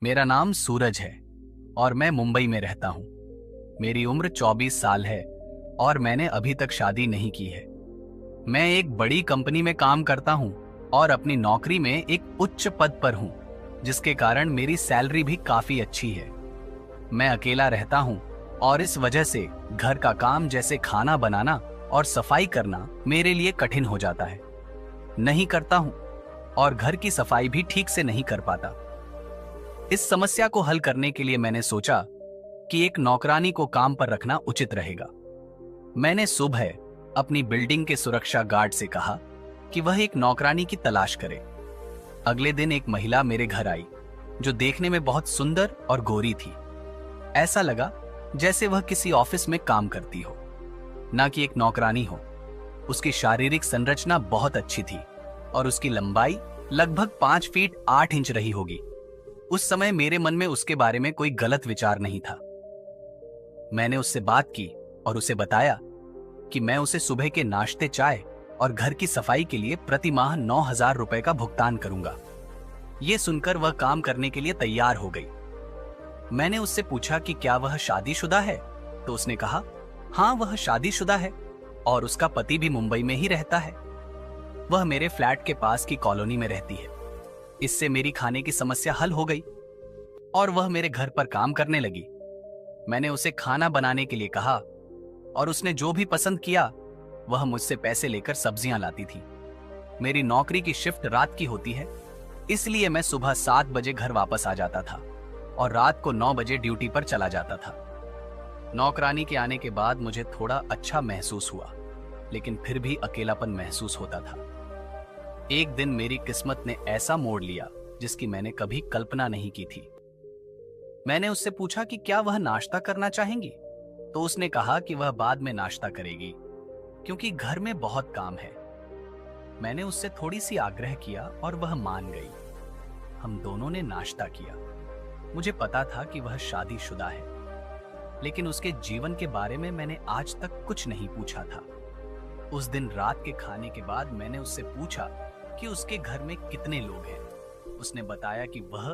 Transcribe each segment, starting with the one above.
मेरा नाम सूरज है और मैं मुंबई में रहता हूँ। मेरी उम्र 24 साल है और मैंने अभी तक शादी नहीं की है। मैं एक बड़ी कंपनी में काम करता हूँ और अपनी नौकरी में एक उच्च पद पर हूँ, जिसके कारण मेरी सैलरी भी काफी अच्छी है। मैं अकेला रहता हूँ और इस वजह से घर का काम जैसे खाना बनाना और सफाई करना मेरे लिए कठिन हो जाता है। नहीं करता हूँ और घर की सफाई भी ठीक से नहीं कर पाता। इस समस्या को हल करने के लिए मैंने सोचा कि एक नौकरानी को काम पर रखना उचित रहेगा। मैंने सुबह अपनी बिल्डिंग के सुरक्षा गार्ड से कहा कि वह एक नौकरानी की तलाश करे। अगले दिन एक महिला मेरे घर आई, जो देखने में बहुत सुंदर और गोरी थी। ऐसा लगा जैसे वह किसी ऑफिस में काम करती हो, ना कि एक नौकरानी हो। उसकी शारीरिक संरचना बहुत अच्छी थी और उसकी लंबाई लगभग 5 फीट 8 इंच रही होगी। उस समय मेरे मन में उसके बारे में कोई गलत विचार नहीं था। मैंने उससे बात की और उसे बताया कि मैं उसे सुबह के नाश्ते, चाय और घर की सफाई के लिए प्रति माह 9,000 रुपए का भुगतान करूंगा। यह सुनकर वह काम करने के लिए तैयार हो गई। मैंने उससे पूछा कि क्या वह शादीशुदा है, तो उसने कहा हाँ, वह शादीशुदा है और उसका पति भी मुंबई में ही रहता है। वह मेरे फ्लैट के पास की कॉलोनी में रहती है। इससे मेरी खाने की समस्या हल हो गई और वह मेरे घर पर काम करने लगी। मैंने उसे खाना बनाने के लिए कहा और उसने जो भी पसंद किया वह मुझसे पैसे लेकर सब्जियां लाती थी। मेरी नौकरी की शिफ्ट रात की होती है, इसलिए मैं सुबह 7 बजे घर वापस आ जाता था और रात को 9 बजे ड्यूटी पर चला जाता था। नौकरानी के आने के बाद मुझे थोड़ा अच्छा महसूस हुआ, लेकिन फिर भी अकेलापन महसूस होता था। एक दिन मेरी किस्मत ने ऐसा मोड़ लिया जिसकी मैंने कभी कल्पना नहीं की थी। मैंने उससे पूछा कि क्या वह नाश्ता करना चाहेंगी, तो उसने कहा कि वह बाद में नाश्ता करेगी क्योंकि घर में बहुत काम है। मैंने उससे थोड़ी सी आग्रह किया और वह मान गई। हम दोनों ने नाश्ता किया। मुझे पता था कि वह शादीशुदा है, लेकिन उसके जीवन के बारे में मैंने आज तक कुछ नहीं पूछा था। उस दिन रात के खाने के बाद मैंने उससे पूछा कि उसके घर में कितने लोग हैं। उसने बताया कि वह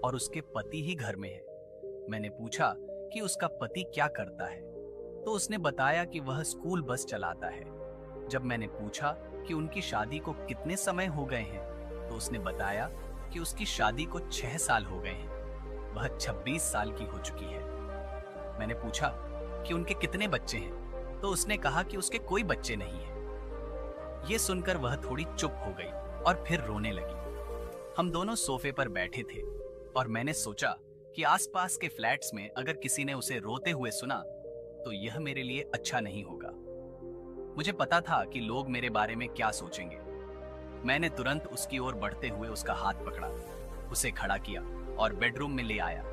और उसके पति ही घर में है। मैंने पूछा कि उसका पति क्या करता है, तो उसने बताया कि वह स्कूल बस चलाता है। जब मैंने पूछा कि उनकी शादी को कितने समय हो गए हैं, तो उसने बताया कि उसकी शादी को 6 साल हो गए हैं। वह 26 साल की हो चुकी है। मैंने पूछा कि उनके कितने बच्चे हैं, तो उसने कहा कि उसके कोई बच्चे नहीं है। ये सुनकर वह थोड़ी चुप हो गई और फिर रोने लगी। हम दोनों सोफे पर बैठे थे और मैंने सोचा कि आसपास के फ्लैट्स में अगर किसी ने उसे रोते हुए सुना तो यह मेरे लिए अच्छा नहीं होगा। मुझे पता था कि लोग मेरे बारे में क्या सोचेंगे। मैंने तुरंत उसकी ओर बढ़ते हुए उसका हाथ पकड़ा, उसे खड़ा किया और बेडरूम में ले आया।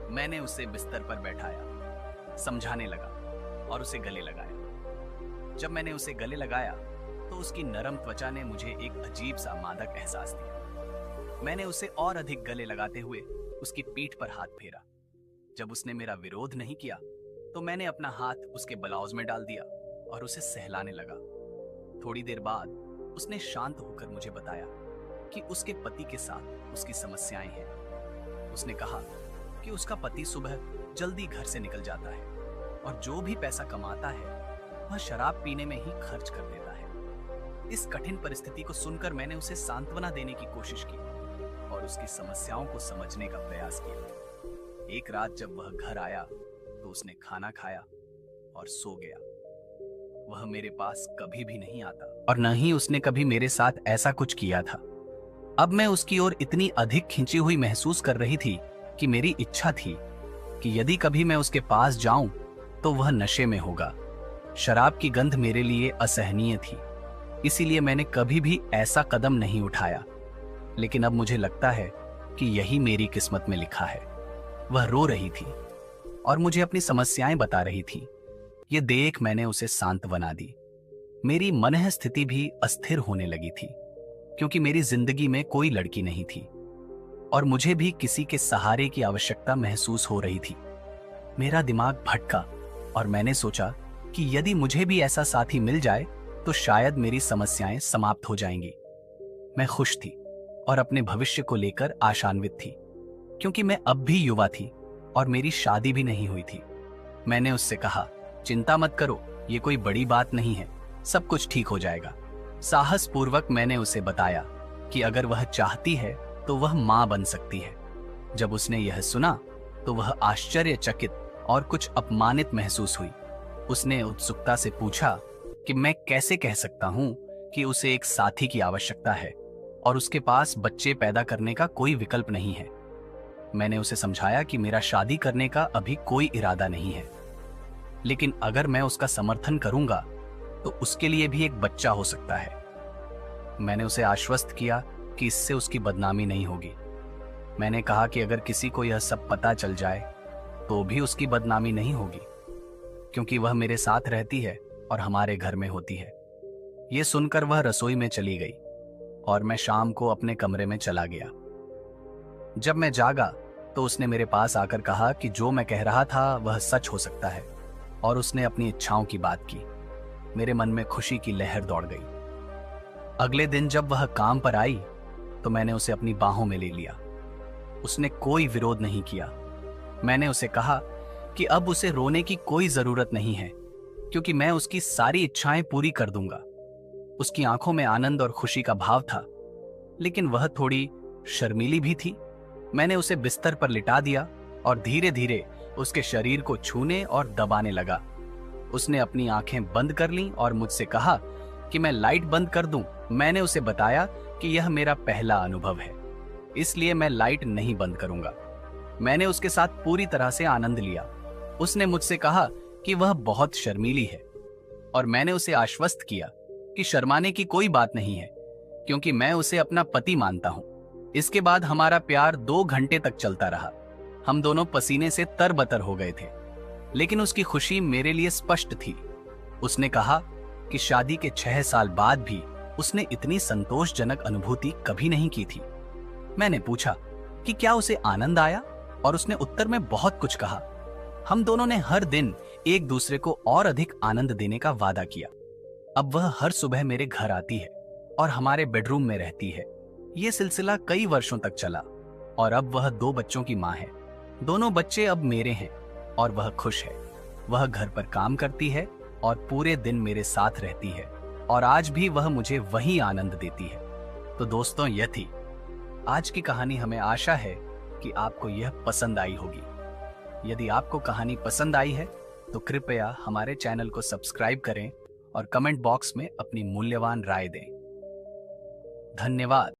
मैंने उसे बिस्तर पर बैठाया, समझाने लगा और उसे गले लगाया। जब मैंने उसे गले लगाया तो उसकी नरम त्वचा ने मुझे एक अजीब सा मादक एहसास दिया। मैंने उसे और अधिक गले लगाते हुए उसकी पीठ पर हाथ फेरा। जब उसने मेरा विरोध नहीं किया तो मैंने अपना हाथ उसके ब्लाउज में डाल दिया और उसे सहलाने लगा। थोड़ी देर बाद उसने शांत होकर मुझे बताया कि उसके पति के साथ उसकी समस्याएं हैं। उसने कहा कि उसका पति सुबह जल्दी घर से निकल जाता है और जो भी पैसा कमाता है वह शराब पीने में ही खर्च कर देता है। इस कठिन परिस्थिति को सुनकर मैंने उसे सांत्वना देने की कोशिश की और उसकी समस्याओं को समझने का प्रयास किया। एक रात जब वह घर आया तो उसने खाना खाया और सो गया। वह मेरे पास कभी भी नहीं आता और न ही उसने कभी मेरे साथ ऐसा कुछ किया था। अब मैं उसकी ओर इतनी अधिक खिंची हुई महसूस कर रही थी कि मेरी इच्छा थी कि यदि कभी मैं उसके पास जाऊं तो वह नशे में होगा। शराब की गंध मेरे लिए असहनीय थी, इसीलिए मैंने कभी भी ऐसा कदम नहीं उठाया। लेकिन अब मुझे लगता है कि यही मेरी किस्मत में लिखा है। वह रो रही थी और मुझे अपनी समस्याएं बता रही थी। ये देख मैंने उसे सांत्वना दी। मेरी मनः स्थिति भी अस्थिर होने लगी थी, क्योंकि मेरी जिंदगी में कोई लड़की नहीं थी और मुझे भी किसी के सहारे की आवश्यकता महसूस हो रही थी। मेरा दिमाग भटका और मैंने सोचा कि यदि मुझे भी ऐसा साथी मिल जाए तो शायद मेरी समस्याएं समाप्त हो जाएंगी। मैं खुश थी और अपने भविष्य को लेकर आशान्वित थी। क्योंकि मैं अब भी युवा थी और मेरी शादी भी नहीं हुई थी। मैंने उससे कहा, चिंता मत करो, ये कोई बड़ी बात नहीं है, सब कुछ ठीक हो जाएगा। साहस पूर्वक मैंने उसे बताया कि अगर वह चाहती है तो वह मां बन सकती है। जब उसने यह सुना तो वह आश्चर्यचकित और कुछ अपमानित महसूस हुई। उसने उत्सुकता से पूछा कि मैं कैसे कह सकता हूं कि उसे एक साथी की आवश्यकता है और उसके पास बच्चे पैदा करने का कोई विकल्प नहीं है। मैंने उसे समझाया कि मेरा शादी करने का अभी कोई इरादा नहीं है, लेकिन अगर मैं उसका समर्थन करूंगा तो उसके लिए भी एक बच्चा हो सकता है। मैंने उसे आश्वस्त किया कि इससे उसकी बदनामी नहीं होगी। मैंने कहा कि अगर किसी को यह सब पता चल जाए तो भी उसकी बदनामी नहीं होगी, क्योंकि वह मेरे साथ रहती है और हमारे घर में होती है। यह सुनकर वह रसोई में चली गई और मैं शाम को अपने कमरे में चला गया। जब मैं जागा तो उसने मेरे पास आकर कहा कि जो मैं कह रहा था वह सच हो सकता है, और उसने अपनी इच्छाओं की बात की। मेरे मन में खुशी की लहर दौड़ गई। अगले दिन जब वह काम पर आई तो मैंने उसे अपनी बाहों में ले लिया। उसने कोई विरोध नहीं किया। मैंने उसे कहा कि अब उसे रोने की कोई जरूरत नहीं है, क्योंकि मैं उसकी सारी इच्छाएं पूरी कर दूंगा। उसकी आंखों में आनंद और खुशी का भाव था, लेकिन वह थोड़ी शर्मीली भी थी। मैंने उसे बिस्तर पर लिटा दिया और धीरे धीरे उसके शरीर को छूने और दबाने लगा। उसने अपनी आंखें बंद कर लीं और मुझसे कहा कि मैं लाइट बंद कर दूं। मैंने उसे बताया कि यह मेरा पहला अनुभव है, इसलिए मैं लाइट नहीं बंद करूंगा। मैंने उसके साथ पूरी तरह से आनंद लिया। उसने मुझसे कहा कि वह बहुत शर्मीली है, और मैंने उसे आश्वस्त किया कि शर्माने की कोई बात नहीं है, क्योंकि मैं उसे अपना पति मानता हूं। इसके बाद हमारा प्यार 2 घंटे तक चलता रहा। हम दोनों पसीने से तरबतर हो गए थे, लेकिन उसकी खुशी मेरे लिए स्पष्ट थी। उसने कहा कि शादी के 6 साल बाद भी उसने इतनी संतोषजनक अनुभूति कभी नहीं की थी। मैंने पूछा कि क्या उसे आनंद आया, और उसने उत्तर में बहुत कुछ कहा। हम दोनों ने हर दिन एक दूसरे को और अधिक आनंद देने का वादा किया। अब वह हर सुबह मेरे घर आती है और हमारे बेडरूम में रहती है। यह सिलसिला कई वर्षों तक चला और अब वह 2 बच्चों की मां है। दोनों बच्चे अब मेरे हैं और वह खुश है। वह घर पर काम करती है और पूरे दिन मेरे साथ रहती है, और आज भी वह मुझे वही आनंद देती है। तो दोस्तों, यह थी आज की कहानी। हमें आशा है कि आपको यह पसंद आई होगी। यदि आपको कहानी पसंद आई है तो कृपया हमारे चैनल को सब्सक्राइब करें और कमेंट बॉक्स में अपनी मूल्यवान राय दें। धन्यवाद।